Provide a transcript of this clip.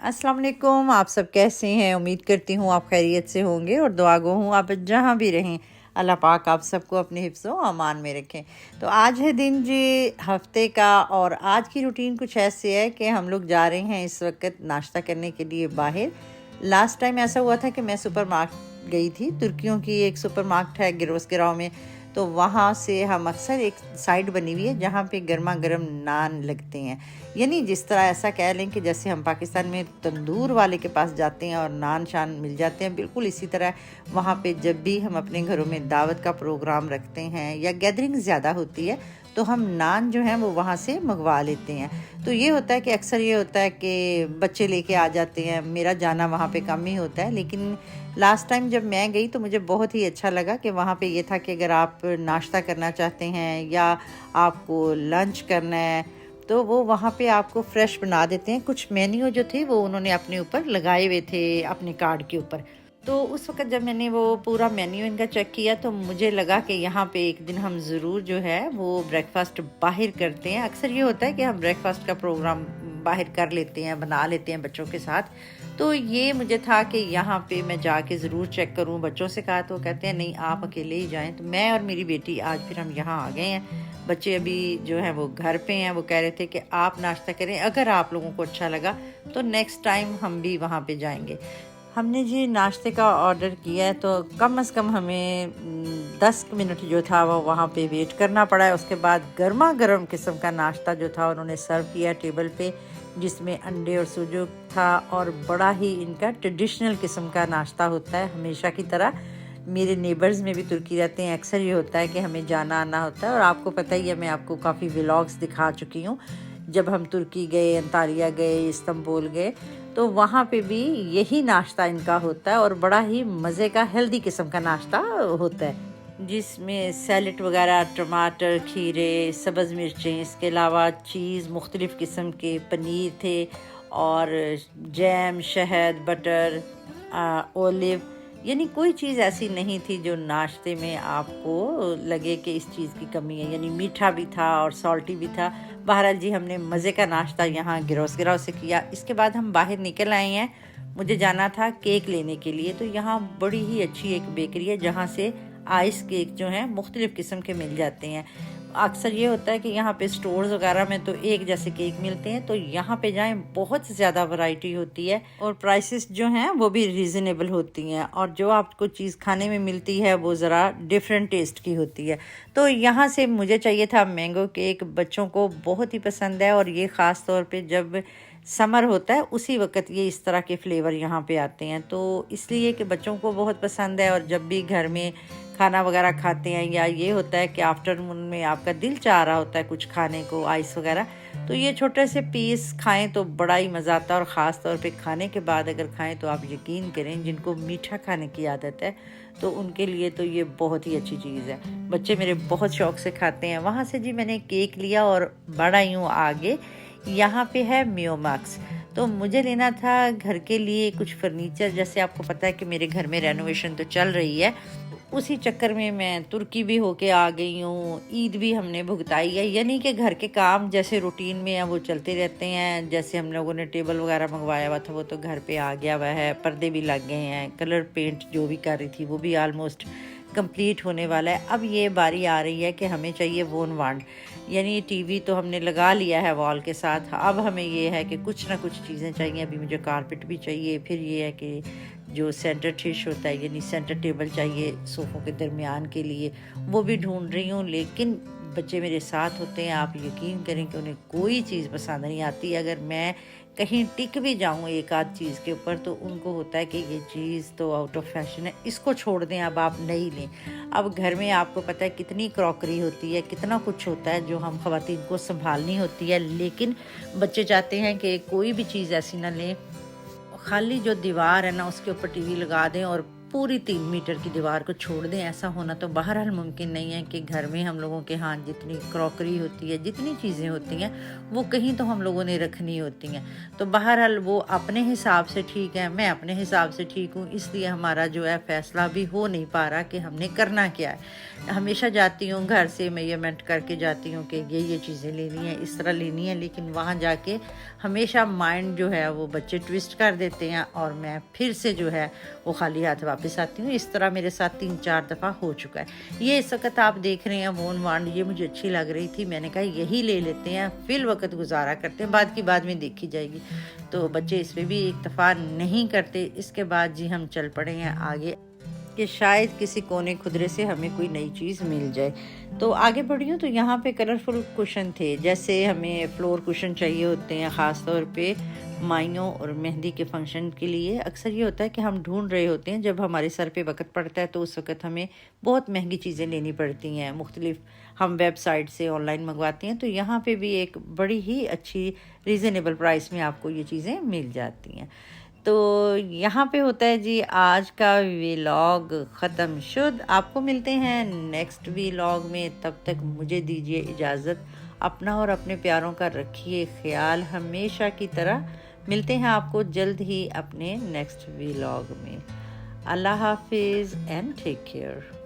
अस्सलाम वालेकुम। आप सब कैसे हैं? उम्मीद करती हूँ आप खैरियत से होंगे और दुआ गो हूँ आप जहाँ भी रहें अल्लाह पाक आप सबको अपने हिफ्ज़ व अमान में रखें। तो आज है दिन जी हफ्ते का और आज की रूटीन कुछ ऐसी है कि हम लोग जा रहे हैं इस वक्त नाश्ता करने के लिए बाहर। लास्ट टाइम ऐसा हुआ था कि मैं सुपरमार्केट गई थी, तुर्कियों की एक सुपरमार्केट है गिरोस गिराव में। तो वहाँ से हम अक्सर एक साइड बनी हुई है जहाँ पे गर्मा गर्म नान लगते हैं, यानी जिस तरह ऐसा कह लें कि जैसे हम पाकिस्तान में तंदूर वाले के पास जाते हैं और नान शान मिल जाते हैं, बिल्कुल इसी तरह वहाँ पे जब भी हम अपने घरों में दावत का प्रोग्राम रखते हैं या गैदरिंग ज़्यादा होती है तो हम नान जो हैं वो वहाँ से मंगवा लेते हैं। तो ये होता है कि अक्सर ये होता है कि बच्चे लेके आ जाते हैं, मेरा जाना वहाँ पे कम ही होता है। लेकिन लास्ट टाइम जब मैं गई तो मुझे बहुत ही अच्छा लगा कि वहाँ पे ये था कि अगर आप नाश्ता करना चाहते हैं या आपको लंच करना है तो वो वहाँ पे आपको फ़्रेश बना देते हैं। कुछ मेन्यू जो थे वो उन्होंने अपने ऊपर लगाए हुए थे अपने कार्ड के ऊपर। तो उस वक़्त जब मैंने वो पूरा मेन्यू इनका चेक किया तो मुझे लगा कि यहाँ पे एक दिन हम ज़रूर जो है वो ब्रेकफ़ास्ट बाहर करते हैं। अक्सर ये होता है कि हम ब्रेकफ़ास्ट का प्रोग्राम बाहर कर लेते हैं, बना लेते हैं बच्चों के साथ। तो ये मुझे था कि यहाँ पे मैं जाके ज़रूर चेक करूँ। बच्चों से कहा तो कहते हैं नहीं आप अकेले ही जाएँ। तो मैं और मेरी बेटी आज फिर हम यहाँ आ गए हैं। बच्चे अभी जो है वो घर पे हैं। वो कह रहे थे कि आप नाश्ता करें, अगर आप लोगों को अच्छा लगा तो नेक्स्ट टाइम हम भी वहाँ पे जाएंगे। हमने जी नाश्ते का ऑर्डर किया है तो कम से कम हमें 10 मिनट जो था वो वहाँ पे वेट करना पड़ा है। उसके बाद गर्मा गर्म किस्म का नाश्ता जो था उन्होंने सर्व किया टेबल पे, जिसमें अंडे और सुजुक था और बड़ा ही इनका ट्रेडिशनल किस्म का नाश्ता होता है हमेशा की तरह। मेरे नेबर्स में भी तुर्की रहते हैं, अक्सर ये होता है कि हमें जाना आना होता है और आपको पता ही है मैं आपको काफ़ी व्लॉग्स दिखा चुकी हूँ। जब हम तुर्की गए, अंतालिया गए, इस्तांबुल गए तो वहाँ पे भी यही नाश्ता इनका होता है और बड़ा ही मज़े का हेल्दी किस्म का नाश्ता होता है, जिसमें सैलेड वगैरह, टमाटर, खीरे, सब्ज़ मिर्चें, इसके अलावा चीज़, मुख्तलिफ़ किस्म के पनीर थे और जैम, शहद, बटर, ओलिव, यानी कोई चीज़ ऐसी नहीं थी जो नाश्ते में आपको लगे कि इस चीज़ की कमी है। यानी मीठा भी था और सॉल्टी भी था। बहरहाल जी हमने मज़े का नाश्ता यहाँ गिरोस गिराव से किया। इसके बाद हम बाहर निकल आए हैं, मुझे जाना था केक लेने के लिए। तो यहाँ बड़ी ही अच्छी एक बेकरी है जहाँ से आइस केक जो हैं मुख्तलिफ़ किस्म के मिल जाते हैं। अक्सर ये होता है कि यहाँ पे स्टोर्स वगैरह में तो एक जैसे केक मिलते हैं, तो यहाँ पे जाएं बहुत ज़्यादा वैरायटी होती है और प्राइसेस जो हैं वो भी रीज़नेबल होती हैं और जो आपको चीज़ खाने में मिलती है वो ज़रा डिफरेंट टेस्ट की होती है। तो यहाँ से मुझे चाहिए था मैंगो केक, बच्चों को बहुत ही पसंद है और ये ख़ास तौर पे जब समर होता है उसी वक्त ये इस तरह के फ्लेवर यहाँ पे आते हैं। तो इसलिए कि बच्चों को बहुत पसंद है और जब भी घर में खाना वगैरह खाते हैं या ये होता है कि आफ्टरनून में आपका दिल चाह रहा होता है कुछ खाने को, आइस वगैरह, तो ये छोटे से पीस खाएं तो बड़ा ही मज़ा आता है। और ख़ास तौर पे खाने के बाद अगर खाएं तो आप यकीन करें जिनको मीठा खाने की आदत है तो उनके लिए तो ये बहुत ही अच्छी चीज़ है। बच्चे मेरे बहुत शौक़ से खाते हैं। वहाँ से जी मैंने केक लिया और बड़ा यूँ आगे यहाँ पे है मियोमैक्स। तो मुझे लेना था घर के लिए कुछ फर्नीचर। जैसे आपको पता है कि मेरे घर में रेनोवेशन तो चल रही है, उसी चक्कर में मैं तुर्की भी होके आ गई हूँ। ईद भी हमने भुगताई है, यानी कि घर के काम जैसे रूटीन में है वो चलते रहते हैं। जैसे हम लोगों ने टेबल वगैरह मंगवाया हुआ था वो तो घर पे आ गया हुआ है, पर्दे भी लग गए हैं, कलर पेंट जो भी कर रही थी वो भी आलमोस्ट कंप्लीट होने वाला है। अब ये बारी आ रही है कि हमें चाहिए वोन वांड, यानी टीवी तो हमने लगा लिया है वॉल के साथ। अब हमें ये है कि कुछ ना कुछ चीज़ें चाहिए। अभी मुझे कारपेट भी चाहिए, फिर ये है कि जो सेंटर डिश होता है यानी सेंटर टेबल चाहिए सोफ़ों के दरमियान के लिए, वो भी ढूंढ रही हूँ। लेकिन बच्चे मेरे साथ होते हैं, आप यकीन करें कि उन्हें कोई चीज़ पसंद नहीं आती। अगर मैं कहीं टिक भी जाऊँ एक आध चीज़ के ऊपर तो उनको होता है कि ये चीज़ तो आउट ऑफ फैशन है, इसको छोड़ दें, अब आप नहीं लें। अब घर में आपको पता है कितनी क्रॉकरी होती है, कितना कुछ होता है जो हम ख़वातीन को संभालनी होती है। लेकिन बच्चे चाहते हैं कि कोई भी चीज़ ऐसी ना लें, खाली जो दीवार है ना उसके ऊपर टीवी लगा दें और पूरी 3 मीटर की दीवार को छोड़ दें। ऐसा होना तो बहरहाल मुमकिन नहीं है कि घर में हम लोगों के हाथ जितनी क्रॉकरी होती है, जितनी चीज़ें होती हैं, वो कहीं तो हम लोगों ने रखनी होती हैं। तो बहरहाल वो अपने हिसाब से ठीक है, मैं अपने हिसाब से ठीक हूँ, इसलिए हमारा जो है फ़ैसला भी हो नहीं पा रहा कि हमने करना क्या है। हमेशा जाती हूँ घर से मेजरमेंट करके जाती हूँ कि ये चीज़ें लेनी है, इस तरह लेनी है, लेकिन वहाँ जाके हमेशा माइंड जो है वो बच्चे ट्विस्ट कर देते हैं और मैं फिर से जो है वो खाली हाथ वापस आती हूँ। इस तरह मेरे साथ 3-4 दफ़ा हो चुका है। ये इस वक्त आप देख रहे हैं वोन वांड, ये मुझे अच्छी लग रही थी, मैंने कहा यही ले लेते हैं, फिल वक्त गुजारा करते हैं, बाद में देखी जाएगी। तो बच्चे इस पर भी इत्तेफाक नहीं करते। इसके बाद जी हम चल पड़े हैं आगे कि शायद किसी कोने खुदरे से हमें कोई नई चीज़ मिल जाए। तो आगे बढ़ी हूँ तो यहाँ पे कलरफुल कुशन थे, जैसे हमें फ्लोर कुशन चाहिए होते हैं ख़ास तौर पे माइयों और मेहंदी के फंक्शन के लिए। अक्सर ये होता है कि हम ढूंढ रहे होते हैं, जब हमारे सर पे वक्त पड़ता है तो उस वक्त हमें बहुत महंगी चीज़ें लेनी पड़ती हैं, मुख्तलिफ हम वेबसाइट से ऑनलाइन मंगवाते हैं। तो यहाँ पे भी एक बड़ी ही अच्छी रीज़नेबल प्राइस में आपको ये चीज़ें मिल जाती हैं। तो यहाँ पे होता है जी आज का व्लॉग ख़त्म शुद। आपको मिलते हैं नेक्स्ट व्लॉग में, तब तक मुझे दीजिए इजाज़त। अपना और अपने प्यारों का रखिए ख्याल हमेशा की तरह। मिलते हैं आपको जल्द ही अपने नेक्स्ट व्लॉग में। अल्लाह हाफिज़ एंड टेक केयर।